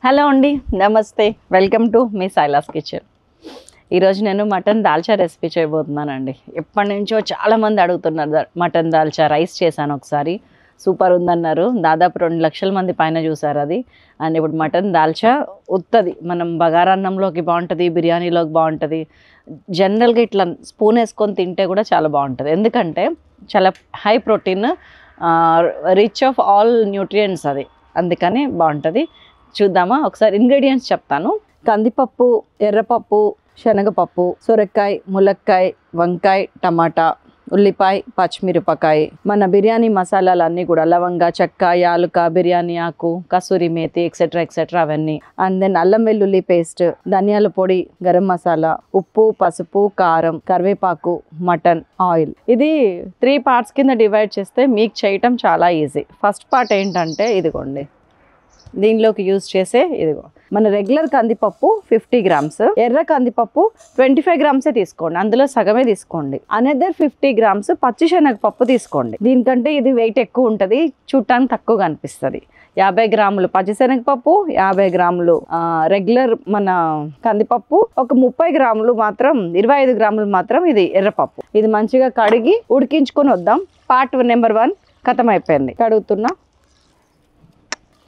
Hello అండి, నమస్తే. Welcome to me Silas kitchen. ఈరోజు నేను మటన్ దాల్చా రెసిపీ చేయబోతున్నానండి. ఎప్పటి నుంచో చాలామంది అడుగుతున్నారు మటన్ దాల్చా. రైస్ చేశాను ఒకసారి, సూపర్ ఉందన్నారు. దాదాపు 2 లక్షల మంది పైన చూసారు అది. అండ్ ఇప్పుడు మటన్ దాల్చా ఉత్తది మనం బగారన్నంలోకి బాగుంటుంది, బిర్యానీలోకి బాగుంటుంది. జనరల్గా ఇట్లా స్పూన్ వేసుకొని తింటే కూడా చాలా బాగుంటుంది, ఎందుకంటే చాలా high protein, rich of all nutrients అది, అందుకని బాగుంటుంది. చూద్దామా ఒకసారి. ఇంగ్రీడియంట్స్ చెప్తాను. కందిపప్పు, ఎర్రపప్పు, శనగపప్పు, సొరకాయ, ములక్కాయ, వంకాయ, టమాటా, ఉల్లిపాయ, పచ్చిమిరపకాయ, మన బిర్యానీ మసాలాలన్నీ కూడా లవంగ, చెక్క, యాలుక, బిర్యానీ ఆకు, కసూరి మేతి, ఎక్సెట్రా అవన్నీ. అండ్ దెన్ అల్లం వెల్లుల్లి పేస్ట్, ధనియాల పొడి, గరం మసాలా, ఉప్పు, పసుపు, కారం, కరివేపాకు, మటన్, ఆయిల్. ఇది 3 పార్ట్స్ కింద డివైడ్ చేస్తే మీకు చేయటం చాలా ఈజీ. ఫస్ట్ పార్ట్ ఏంటంటే ఇదిగోండి, దీనిలోకి యూజ్ చేసే ఇదిగో మన రెగ్యులర్ కందిపప్పు 50 గ్రామ్స్, ఎర్ర కందిపప్పు 25 గ్రామ్సే తీసుకోండి, అందులో సగమే తీసుకోండి. అనదర్ 50 గ్రామ్స్ పచ్చి శనగపప్పు తీసుకోండి. దీనికంటే ఇది వెయిట్ ఎక్కువ ఉంటుంది, చూడటానికి తక్కువగా అనిపిస్తుంది. 50 గ్రాములు పచ్చిశనగపప్పు, 50 గ్రాములు రెగ్యులర్ మన కందిపప్పు, ఒక 30 గ్రాములు మాత్రం 25 గ్రాములు మాత్రం ఇది ఎర్రపప్పు. ఇది మంచిగా కడిగి ఉడికించుకొని వద్దాం. పార్ట్ నెంబర్ 1 ఖతం అయిపోయింది. కడుగుతున్నా,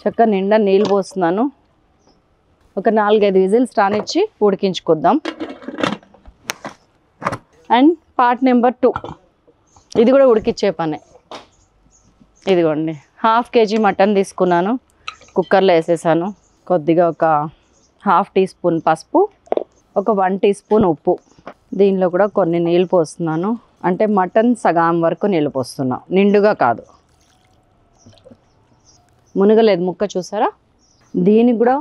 చక్క నిండా నీళ్ళు పోస్తున్నాను. ఒక 4-5 విజిల్స్ రానిచ్చి ఉడికించుకొద్దాం. అండ్ పార్ట్ నెంబర్ 2, ఇది కూడా ఉడికిచ్చే పనే. ఇదిగోండి, 1/2 kg మటన్ తీసుకున్నాను, కుక్కర్లో వేసేసాను. కొద్దిగా ఒక 1/2 టీ స్పూన్ పసుపు, ఒక 1 టీ స్పూన్ ఉప్పు. దీనిలో కూడా కొన్ని నీళ్ళు పోస్తున్నాను, అంటే మటన్ సగం వరకు నీళ్ళు పోస్తున్నాను, నిండుగా కాదు. మునగలేదు ముక్క, చూసారా? దీనికి కూడా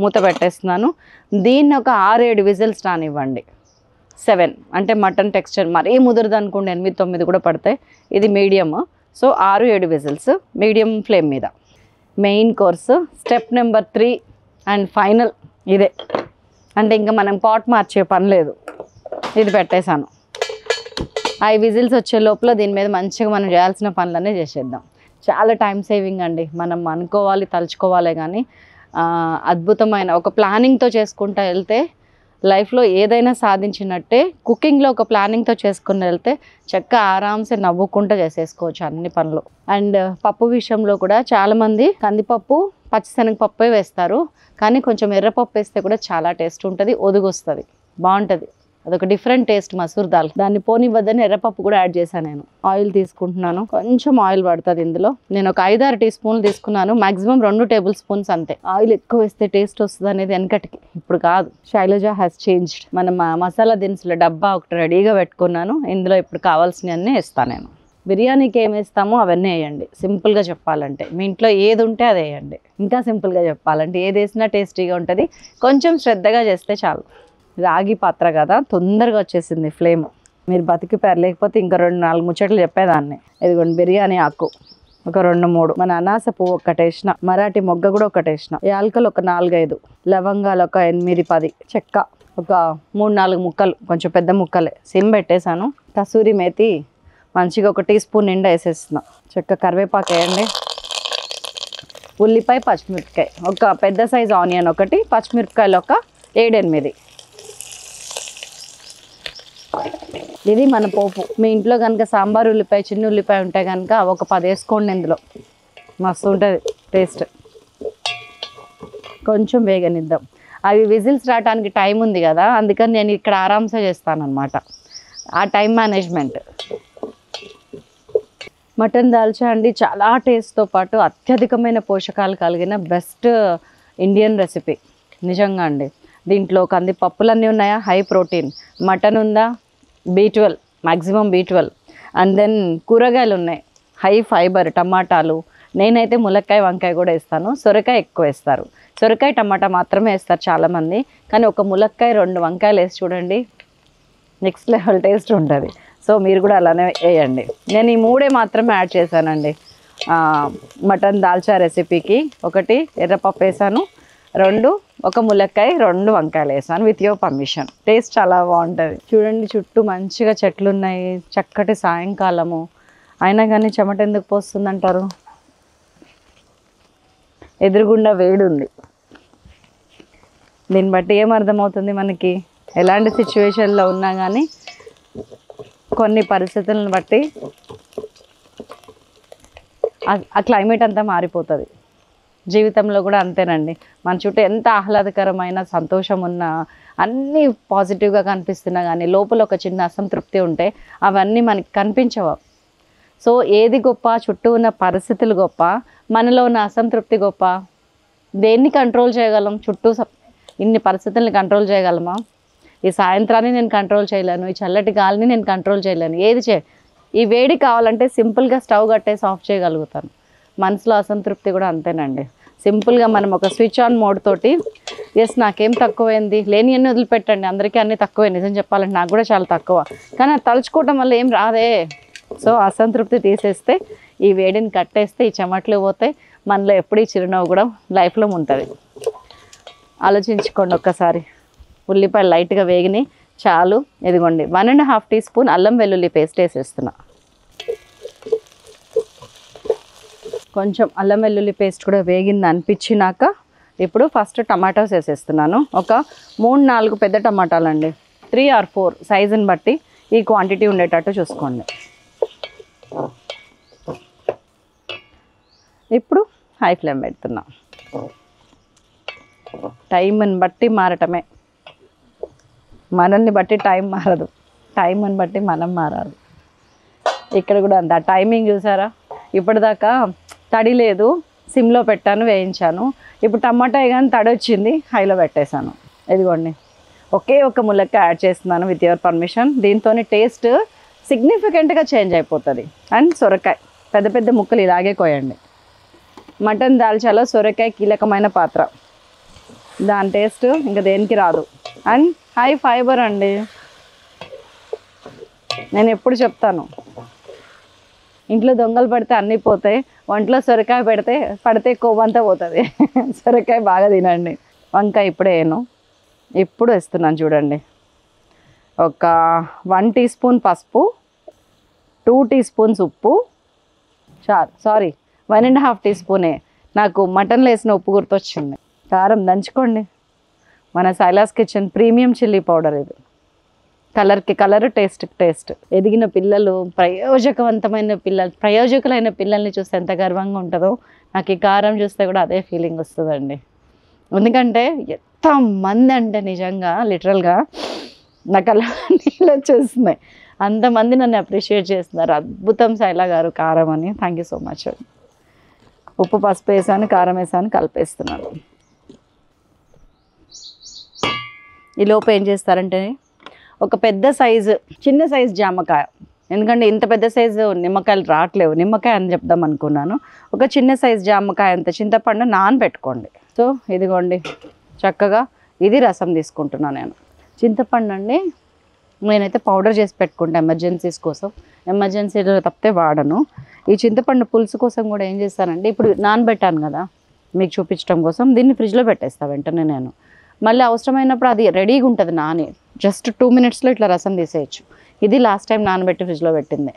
మూత పెట్టేస్తున్నాను. దీన్ని ఒక 6-7 విజిల్స్ రానివ్వండి. 7 అంటే మటన్ టెక్స్చర్ మరీ ముదరదు అనుకోండి, 8-9 కూడా పడతాయి. ఇది medium, so 6-7 whistles medium flame మీద. Main course step number 3 and final ఇదే. అంటే ఇంకా మనం పాట్ మార్చే పని లేదు. ఇది పెట్టేశాను. 5 విజిల్స్ వచ్చే లోపల దీని మీద మంచిగా మనం చేయాల్సిన పనులన్నీ చేసేద్దాం. చాలా టైం సేవింగ్ అండి. మనం అనుకోవాలి, తలుచుకోవాలి, కానీ అద్భుతమైన ఒక ప్లానింగ్తో చేసుకుంటూ వెళ్తే లైఫ్లో ఏదైనా సాధించినట్టే. కుకింగ్లో ఒక ప్లానింగ్తో చేసుకుని వెళ్తే చక్క ఆరామ్సే నవ్వుకుంటూ చేసేసుకోవచ్చు అన్ని పనులు. అండ్ పప్పు విషయంలో కూడా చాలామంది కందిపప్పు, పచ్చిశనగపప్పే వేస్తారు, కానీ కొంచెం ఎర్రపప్పు వేస్తే కూడా చాలా టేస్ట్ ఉంటుంది, ఒదుగొస్తుంది, బాగుంటుంది. అదొక డిఫరెంట్ టేస్ట్ మసూర్ దాల్. దాన్ని పోనివ్వద్దని ఎర్రపప్పు కూడా యాడ్ చేశాను నేను. ఆయిల్ తీసుకుంటున్నాను, కొంచెం ఆయిల్ పడుతుంది ఇందులో. నేను ఒక 5-6 టీ స్పూన్లు తీసుకున్నాను, మాక్సిమం 2 టేబుల్ స్పూన్స్ అంతే. ఆయిల్ ఎక్కువ వేస్తే టేస్ట్ వస్తుంది అనేది వెనకటికి, ఇప్పుడు కాదు. Shailaja has changed. మన మసాలా దినుసుల డబ్బా ఒకటి రెడీగా పెట్టుకున్నాను, ఇందులో ఇప్పుడు కావాల్సినవన్నీ వేస్తాను నేను. బిర్యానీకి ఏం వేస్తామో అవన్నీ వేయండి. సింపుల్గా చెప్పాలంటే మీ ఇంట్లో ఏది ఉంటే అది వేయండి. ఇంకా సింపుల్గా చెప్పాలంటే ఏది వేసినా టేస్టీగా ఉంటుంది. కొంచెం శ్రద్ధగా చేస్తే చాలు. రాగి పాత్ర కదా, తొందరగా వచ్చేసింది ఫ్లేమ్. మీరు బతికిపోయారు, లేకపోతే ఇంకా 2-4 ముచ్చట్లు చెప్పేదాన్ని. ఇదిగోండి, బిర్యానీ ఆకు ఒక 2-3, మన అనాస పువ్వు ఒకటేసిన, మరాఠీ మొగ్గ కూడా ఒకటేసిన, యాలకలు ఒక 4-5, లవంగాలు ఒక 8-10, చెక్క ఒక 3-4 ముక్కలు, కొంచెం పెద్ద ముక్కలే. సిమ్ పెట్టేశాను. కసూరి మేతి మంచిగా ఒక టీ స్పూన్ నిండా వేసేస్తున్నా. చెక్క కరివేపాకు వేయండి. ఉల్లిపాయ, పచ్చిమిరపకాయ, ఒక పెద్ద సైజు ఆనియన్ ఒకటి, పచ్చిమిరపకాయలు ఒక 7-8. ఇది మన పోపు. మీ ఇంట్లో కనుక సాంబార్ ఉల్లిపాయ, చిన్న ఉల్లిపాయ ఉంటే కనుక ఒక 10 వేసుకోండి, ఇందులో మస్తు ఉంటుంది టేస్ట్. కొంచెం వేగనిద్దాం. అవి విజిల్స్ రావడానికి టైం ఉంది కదా, అందుకని నేను ఇక్కడ ఆరామ్సే చేస్తాను అనమాట. ఆ టైం మేనేజ్మెంట్. మటన్ దాల్చా అండి చాలా టేస్ట్తో పాటు అత్యధికమైన పోషకాలు కలిగిన బెస్ట్ ఇండియన్ రెసిపీ నిజంగా అండి. దీంట్లో కందిపప్పులన్నీ ఉన్నాయా, హై ప్రోటీన్. మటన్ ఉందా, B12, maximum B12. And then కూరగాయలు ఉన్నాయి, హై ఫైబర్. టమాటాలు, నేనైతే ములక్కాయ, వంకాయ కూడా వేస్తాను. సొరకాయ ఎక్కువ వేస్తారు, సొరకాయ టమాటా మాత్రమే వేస్తారు చాలామంది. కానీ ఒక ములక్కాయ 2 వంకాయలు వేసి చూడండి, నెక్స్ట్ లెవెల్ టేస్ట్ ఉంటుంది. సో మీరు కూడా అలానే వేయండి. నేను ఈ 3 మాత్రమే యాడ్ చేశానండి మటన్ దాల్చా రెసిపీకి. 1 ఎర్రపప్పు వేసాను, 2 ఒక ములక్కాయ, 2 వంకాయలు వేసాను విత్ యువర్ పర్మిషన్. టేస్ట్ చాలా బాగుంటుంది. చూడండి, చుట్టూ మంచిగా చెట్లు ఉన్నాయి, చక్కటి సాయంకాలము. అయినా కానీ చెమట ఎందుకు పోస్తుందంటారు? ఎదురుగుండా వేడి ఉంది, దీన్ని బట్టి ఏం అర్థమవుతుంది మనకి, ఎలాంటి సిచ్యువేషన్లో ఉన్నా కానీ కొన్ని పరిస్థితులను బట్టి ఆ క్లైమేట్ అంతా మారిపోతుంది. జీవితంలో కూడా అంతేనండి. మన చుట్టూ ఎంత ఆహ్లాదకరమైన సంతోషం ఉన్నా, అన్నీ పాజిటివ్గా కనిపిస్తున్నా కానీ లోపల ఒక చిన్న అసంతృప్తి ఉంటే అవన్నీ మనకి కనిపించవు. సో ఏది గొప్ప, చుట్టూ ఉన్న పరిస్థితులు గొప్ప, మనలో ఉన్న అసంతృప్తి గొప్ప? దేన్ని కంట్రోల్ చేయగలం? చుట్టూ ఇన్ని పరిస్థితుల్ని కంట్రోల్ చేయగలమా? ఈ సాయంత్రాన్ని నేను కంట్రోల్ చేయలేను, ఈ చల్లటి గాలిని నేను కంట్రోల్ చేయలేను. ఈ వేడి కావాలంటే సింపుల్గా స్టవ్ కట్టేసి ఆఫ్ చేయగలుగుతాను. మనసులో అసంతృప్తి కూడా అంతేనండి. సింపుల్గా మనం ఒక స్విచ్ ఆన్ మోడ్ తోటి ఎస్ నాకేం తక్కువైంది, లేని అన్నీ వదిలిపెట్టండి, అందరికీ అన్నీ తక్కువే. నిజం చెప్పాలంటే నాకు కూడా చాలా తక్కువ, కానీ అది తలుచుకోవటం వల్ల ఏం రాదే. సో అసంతృప్తి తీసేస్తే, ఈ వేడిని కట్టేస్తే ఈ చెమట్లు పోతాయి, మనలో ఎప్పుడు ఈ చిరునవ్వు కూడా లైఫ్లో ఉంటుంది. ఆలోచించుకోండి ఒక్కసారి. ఉల్లిపాయలు లైట్గా వేగినాయి చాలు. ఇదిగోండి 1.5 టీ స్పూన్ అల్లం వెల్లుల్లి పేస్ట్ వేసేస్తున్నా. కొంచెం అల్లం వెల్లుల్లి పేస్ట్ కూడా వేగింది అనిపించినాక ఇప్పుడు ఫస్ట్ టమాటోస్ వేసేస్తున్నాను. ఒక 3-4 పెద్ద టమాటాలండి, 3 or 4 సైజుని బట్టి ఈ క్వాంటిటీ ఉండేటట్టు చూసుకోండి. ఇప్పుడు హై ఫ్లేమ్ పెడుతున్నా. టైంని బట్టి మారటమే, మనల్ని బట్టి టైం మారదు, టైంని బట్టి మనం మారాలి. ఇక్కడ కూడా అంత టైమింగ్ చూసారా? ఇప్పటిదాకా తడి లేదు, సిమ్లో పెట్టాను, వేయించాను. ఇప్పుడు టమాటా కానీ తడి వచ్చింది, హైలో పెట్టేశాను. ఇదిగోండి ఒకే ఒక ములక్కాయ యాడ్ చేస్తున్నాను విత్ యువర్ పర్మిషన్. దీంతో టేస్ట్ సిగ్నిఫికెంట్గా చేంజ్ అయిపోతుంది. అండ్ సొరకాయ పెద్ద పెద్ద ముక్కలు ఇలాగే కోయండి. మటన్ దాల్చాలో సొరకాయ కీలకమైన పాత్ర, దాని టేస్ట్ ఇంకా దేనికి రాదు. అండ్ హై ఫైబర్ అండి. నేను ఎప్పుడు చెప్తాను, ఇంట్లో దొంగలు పడితే అన్నీ పోతాయి, వంటలో సొరకాయ పడితే కొవ్వంతా పోతుంది. సొరకాయ బాగా తినండి. వంకాయ ఇప్పుడే ఇప్పుడు వేస్తున్నాను చూడండి. ఒక 1 టీ స్పూన్ పసుపు, 2 టీ స్పూన్స్ ఉప్పు, 1.5 టీ స్పూనే. నాకు మటన్లో వేసిన ఉప్పు గుర్తొచ్చింది. కారం దంచుకోండి. మన Silas kitchen premium chilli powder ఇది. కలర్కి కలర్, టేస్ట్కి టేస్ట్. ఎదిగిన పిల్లలు, ప్రయోజకులైన పిల్లల్ని చూస్తే ఎంత గర్వంగా ఉంటుందో, నాకు ఈ కారం చూస్తే కూడా అదే ఫీలింగ్ వస్తుందండి. ఎందుకంటే ఎంతమంది అంటే నిజంగా లిటరల్గా నాకు అలా నీళ్ళు వచ్చేస్తున్నాయి. అంతమంది నన్ను అప్రిషియేట్ చేస్తున్నారు, అద్భుతం శైలా గారు కారం అని. Thank you so much. ఉప్పు పసుపు వేసాను, కారం వేసాను, కలిపేస్తున్నాను. ఈ లోపు ఏం చేస్తారంటే ఒక చిన్న సైజు జామకాయ, ఎందుకంటే ఇంత పెద్ద సైజు నిమ్మకాయలు రావట్లేవు, నిమ్మకాయ అని చెప్దాం అనుకున్నాను. ఒక చిన్న సైజు జామకాయ అంత చింతపండు నానబెట్టుకోండి. సో ఇదిగోండి చక్కగా ఇది రసం తీసుకుంటున్నాను నేను. చింతపండు అండి నేనైతే పౌడర్ చేసి పెట్టుకుంటాను ఎమర్జెన్సీస్ కోసం, ఎమర్జెన్సీలో తప్పితే వాడను. ఈ చింతపండు పులుసు కోసం కూడా ఏం చేస్తానంటే, ఇప్పుడు నానబెట్టాను కదా మీకు చూపించడం కోసం, దీన్ని ఫ్రిడ్జ్లో పెట్టేస్తాను వెంటనే నేను. మళ్ళీ అవసరమైనప్పుడు అది రెడీగా ఉంటుంది నాని, జస్ట్ 2 మినిట్స్లో ఇట్లా రసం తీసేయచ్చు. ఇది లాస్ట్ టైం నానబెట్టి ఫ్రిడ్జ్లో పెట్టింది.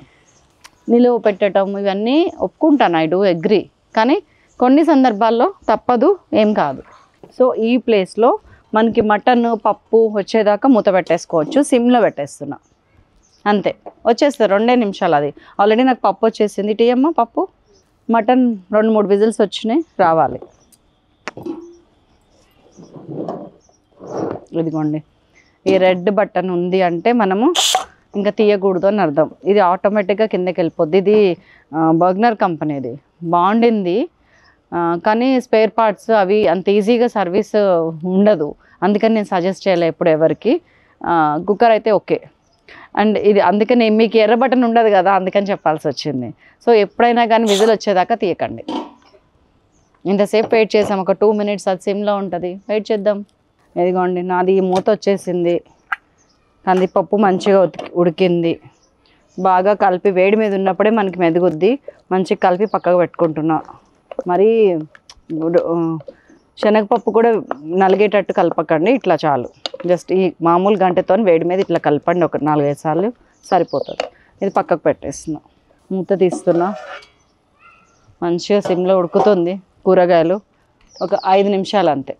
నిలువ పెట్టడం ఇవన్నీ ఒప్పుకుంటాను, ఐ డూ అగ్రీ, కానీ కొన్ని సందర్భాల్లో తప్పదు, ఏం కాదు. సో ఈ ప్లేస్లో మనకి మటన్ పప్పు వచ్చేదాకా మూత పెట్టేసుకోవచ్చు. సిమ్లో పెట్టేస్తున్నా అంతే, వచ్చేస్తుంది 2 నిమిషాలు. అది ఆల్రెడీ నాకు పప్పు వచ్చేసింది. టీయమ్మ పప్పు, మటన్ 2-3 విజిల్స్ వచ్చినాయి, రావాలి. ఇదిగోండి ఈ రెడ్ బటన్ ఉంది అంటే మనము ఇంకా తీయకూడదు అని అర్థం. ఇది ఆటోమేటిక్గా కిందకి వెళ్ళిపోద్ది. ఇది బర్గ్నర్ కంపెనీది, బాగుండింది కానీ స్పేర్ పార్ట్స్ అవి అంత ఈజీగా సర్వీస్ ఉండదు, అందుకని నేను సజెస్ట్ చేయలే ఎప్పుడు ఎవరికి. కుక్కర్ అయితే ఓకే. అండ్ ఇది అందుకని మీకు ఎర్ర బటన్ ఉండదు కదా, అందుకని చెప్పాల్సి వచ్చింది. సో ఎప్పుడైనా కానీ విజిల్ వచ్చేదాకా తీయకండి. ఇంతసేపు వెయిట్ చేసాం, ఒక 2 మినిట్స్, అది సిమ్లో ఉంటుంది, వెయిట్ చేద్దాం. ఇదిగోండి నాది మూత వచ్చేసింది, కందిపప్పు మంచిగా ఉడికింది. బాగా కలిపి వేడి మీద ఉన్నప్పుడే మనకి మెదుగుద్ది, మంచిగా కలిపి పక్కకు పెట్టుకుంటున్నా. మరి శనగపప్పు కూడా నలిగేటట్టు కలపకండి, ఇట్లా చాలు. జస్ట్ ఈ మామూలు గంటతో వేడి మీద ఇట్లా కలపండి, ఒక 4-5 సార్లు సరిపోతుంది. ఇది పక్కకు పెట్టేస్తున్నా, మూత తీస్తున్నా. మంచిగా సిమ్లో ఉడుకుతుంది కూరగాయలు, ఒక 5 నిమిషాలు అంతే,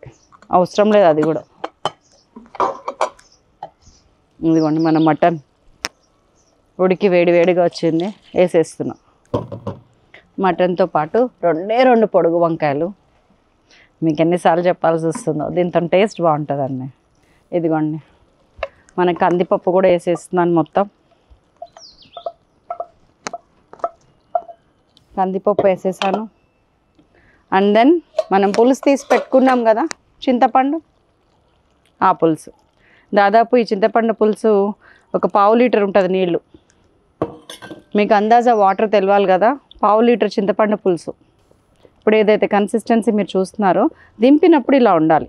అవసరం లేదు అది కూడా. ఇదిగోండి మన మటన్ ఉడికి వేడివేడిగా వచ్చింది, వేసేస్తున్నాం. మటన్తో పాటు 2 పొడుగు వంకాయలు. మీకు ఎన్నిసార్లు చెప్పాల్సి వస్తుందో, దీంతో టేస్ట్ బాగుంటుందండి. ఇదిగోండి మన కందిపప్పు కూడా వేసేస్తున్నాను. మొత్తం కందిపప్పు వేసేసాను. అండ్ దెన్ మనం పులుసు తీసి పెట్టుకున్నాం కదా చింతపండు, ఆ పులుసు. దాదాపు ఈ చింతపండు పులుసు ఒక 1/2 లీటర్ ఉంటుంది నీళ్ళు. మీకు అందాజా వాటర్ తెలవాలి కదా. 1/2 లీటర్ చింతపండు పులుసు. ఇప్పుడు ఏదైతే కన్సిస్టెన్సీ మీరు చూస్తున్నారో దింపినప్పుడు ఇలా ఉండాలి.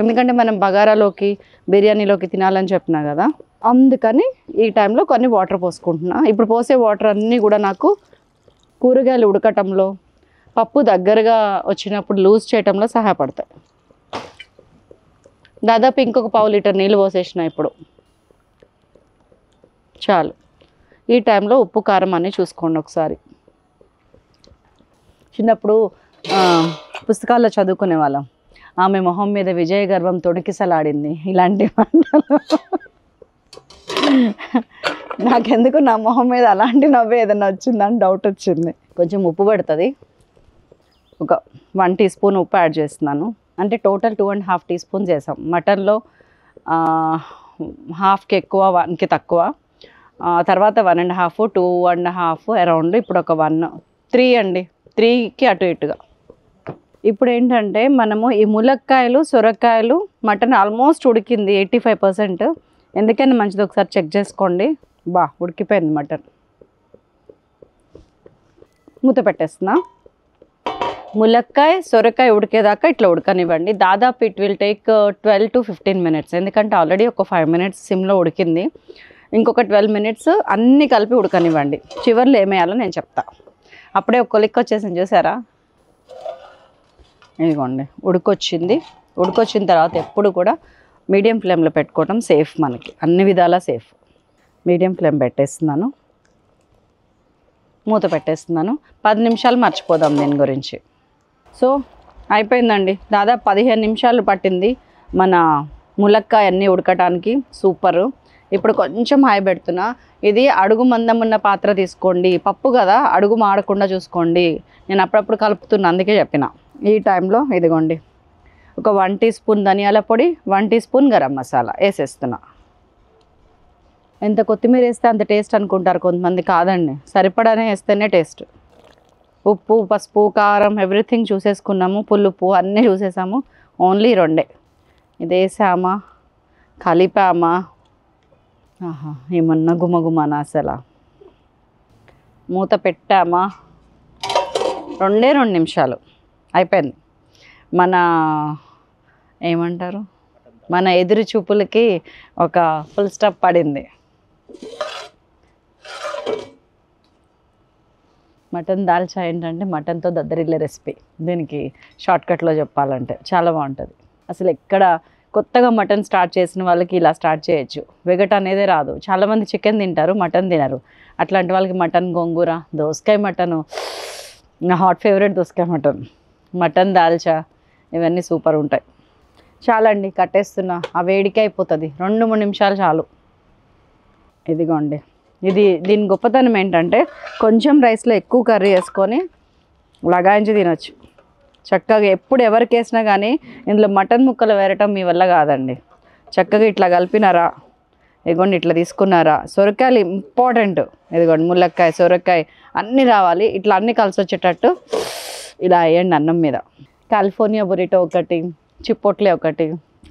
ఎందుకంటే మనం బగారాలోకి బిర్యానీలోకి తినాలని చెప్పినా కదా, అందుకని ఈ టైంలో కొన్ని వాటర్ పోసుకుంటున్నా. ఇప్పుడు పోసే వాటర్ అన్నీ కూడా నాకు కూరగాయలు ఉడకటంలో, పప్పు దగ్గరగా వచ్చినప్పుడు లూజ్ చేయటంలో సహాయపడతాయి. దాదాపు ఇంకొక 1/2 లీటర్ నీళ్ళు పోసేసిన. ఇప్పుడు చాలు. ఈ టైంలో ఉప్పు కారం అన్నీ చూసుకోండి ఒకసారి. చిన్నప్పుడు పుస్తకాల్లో చదువుకునే వాళ్ళం, ఆమె మొహం మీద విజయ గర్వం తొణికిసలాడింది, ఇలాంటి మాటలు. నాకెందుకు నా మొహం మీద అలాంటి నవ్వే ఏదైనా వచ్చిందని డౌట్ వచ్చింది. కొంచెం ఉప్పు పడుతుంది. ఒక 1 టీ స్పూన్ ఉప్పు యాడ్ చేస్తున్నాను. అంటే టోటల్ 2.5 టీ స్పూన్స్ వేసాం. మటన్లో 1/2కి ఎక్కువ, 1కి తక్కువ, తర్వాత 1.5, 2.5 అరౌండ్. ఇప్పుడు ఒక 1, 3 అండి, 3కి అటు ఇటుగా. ఇప్పుడు ఏంటంటే మనము ఈ ములక్కాయలు, సొరకాయలు, మటన్ ఆల్మోస్ట్ ఉడికింది 85%. ఎందుకని మంచిది ఒకసారి చెక్ చేసుకోండి. ఉడికిపోయింది మటన్. మూత పెట్టేస్తున్నా. ములక్కాయ, సొరకాయ ఉడికేదాకా ఇట్లా ఉడకనివ్వండి. దాదాపు it will take 12 to 15 minutes. ఎందుకంటే ఆల్రెడీ ఒక 5 minutes సిమ్లో ఉడికింది. ఇంకొక 12 minutes అన్నీ కలిపి ఉడకనివ్వండి. చివర్లో ఏమేయాలో నేను చెప్తా. అప్పుడే ఒక కొలిక్ వచ్చేసింది చూసారా. ఇదిగోండి ఉడికొచ్చింది. ఉడికొచ్చిన తర్వాత ఎప్పుడు కూడా మీడియం ఫ్లేమ్లో పెట్టుకోవటం సేఫ్, మనకి అన్ని విధాలా సేఫ్. మీడియం ఫ్లేమ్ పెట్టేస్తున్నాను. మూత పెట్టేస్తున్నాను. 10 నిమిషాలు మర్చిపోదాం దీని గురించి. సో అయిపోయిందండి. దాదాపు 15 నిమిషాలు పట్టింది మన ములక్కాయ అన్నీ ఉడకటానికి. సూపరు. ఇప్పుడు కొంచెం హై పెడుతున్నా. ఇది అడుగు మందం ఉన్న పాత్ర తీసుకోండి. పప్పు కదా, అడుగు మాడకుండా చూసుకోండి. నేను అప్పుడప్పుడు కలుపుతున్నా, అందుకే చెప్పిన. ఈ టైంలో ఇదిగోండి ఒక 1 టీ స్పూన్ ధనియాల పొడి, 1 టీ స్పూన్ గరం మసాలా వేసేస్తున్నా. ఎంత కొత్తిమీర వేస్తే అంత టేస్ట్ అనుకుంటారు కొంతమంది. కాదండి, సరిపడానే వేస్తేనే టేస్ట్. ఉప్పు, పసుపు, కారం ఎవ్రీథింగ్ చూసేసుకున్నాము. పులుపు అన్నీ చూసేసాము. ఓన్లీ 2 ఇది వేసామా, కలిపామా, ఏమన్నా గుమగుమనా అసలు. మూత పెట్టామా, 2 నిమిషాలు అయిపోయింది. మన ఏమంటారు, మన ఎదురు చూపులకి ఒక ఫుల్ స్టాప్ పడింది. మటన్ దాల్చా ఏంటంటే మటన్తో దద్దరిల్లే రెసిపీ. దీనికి షార్ట్కట్లో చెప్పాలంటే చాలా బాగుంటుంది. అసలు ఎక్కడ కొత్తగా మటన్ స్టార్ట్ చేసిన వాళ్ళకి ఇలా స్టార్ట్ చేయొచ్చు. వెగట అనేదే రాదు. చాలామంది చికెన్ తింటారు, మటన్ తినరు. అట్లాంటి వాళ్ళకి మటన్ గోంగూర, దోసకాయ మటను, నా హాట్ ఫేవరెట్ దోసకాయ మటన్, మటన్ దాల్చా, ఇవన్నీ సూపర్ ఉంటాయి. చాలండి, కట్టేస్తున్నా. ఆ వేడికి అయిపోతుంది. 2-3 నిమిషాలు చాలు. ఇదిగోండి, దీని గొప్పతనం ఏంటంటే కొంచెం రైస్లో ఎక్కువ కర్రీ వేసుకొని లగాయించి తినొచ్చు చక్కగా. ఎప్పుడు ఎవరికి వేసినా కానీ ఇందులో మటన్ ముక్కలు వేరటం మీ వల్ల కాదండి. చక్కగా ఇట్లా కలిపినారా, ఇదిగోండి ఇట్లా తీసుకున్నారా. సొరకాయలు ఇంపార్టెంట్. ఇదిగోండి ములక్కాయ, సొరకాయ అన్నీ రావాలి. ఇట్లా అన్నీ కలిసి వచ్చేటట్టు ఇలా వేయండి అన్నం మీద. కాలిఫోర్నియా బొరిటో ఒకటి, చిపోట్లే ఒకటి,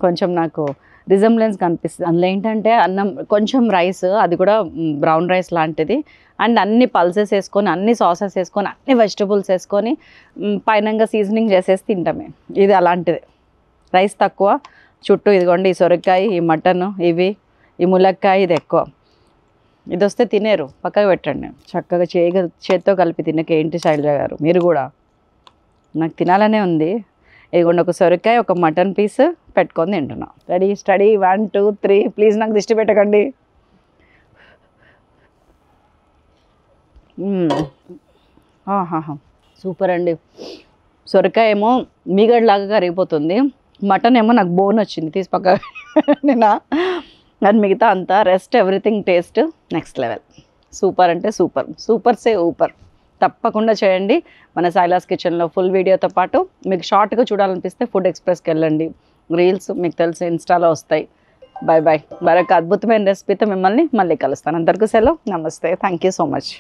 కొంచెం నాకు రిజంబ్లెన్స్ కనిపిస్తుంది. అందులో ఏంటంటే అన్నం కొంచెం రైస్, అది కూడా బ్రౌన్ రైస్ లాంటిది. అండ్ అన్ని పల్సెస్ వేసుకొని, అన్ని సాసెస్ వేసుకొని, అన్ని వెజిటబుల్స్ వేసుకొని పైనంగా సీజనింగ్ చేసేసి తింటామే. ఇది అలాంటిది. రైస్ తక్కువ, చుట్టూ ఇదిగోండి ఈ సొరకాయ, ఈ మటన్, ఇవి, ఈ ములక్కాయ, ఇది ఎక్కువ. ఇది వస్తే తినేరు, పక్కకు పెట్టండి. చక్కగా చేత్తో కలిపి తినక ఏంటి శైలజ గారు, మీరు కూడా. నాకు తినాలనే ఉంది. ఇదిగోండి ఒక సొరకాయ, ఒక మటన్ పీస్ పెట్టుకొని తింటున్నా. Ready, study, 1 2 3. ప్లీజ్ నాకు దిష్టి పెట్టకండి. సూపర్ అండి. సొరకాయ ఏమో మీగడలాగా కరిగిపోతుంది. మటన్ ఏమో నాకు బోన్ వచ్చింది, తీసి పక్క నిన్న అండ్ మిగతా అంతా rest everything taste next level. Super అంటే సూపర్, సూపర్ సే ఊపర్. తప్పకుండా చేయండి మన సైలాస్ కిచెన్లో ఫుల్ వీడియోతో పాటు. మీకు షార్ట్గా చూడాలనిపిస్తే ఫుడ్ ఎక్స్ప్రెస్కి వెళ్ళండి, రీల్స్ మీకు తెలిసి ఇన్స్టాలో వస్తాయి. Bye bye. మరొక అద్భుతమైన రెసిపీతో మిమ్మల్ని మళ్ళీ కలుస్తాను. అందరికీ సెలవు, నమస్తే, థ్యాంక్ యూ సో మచ్.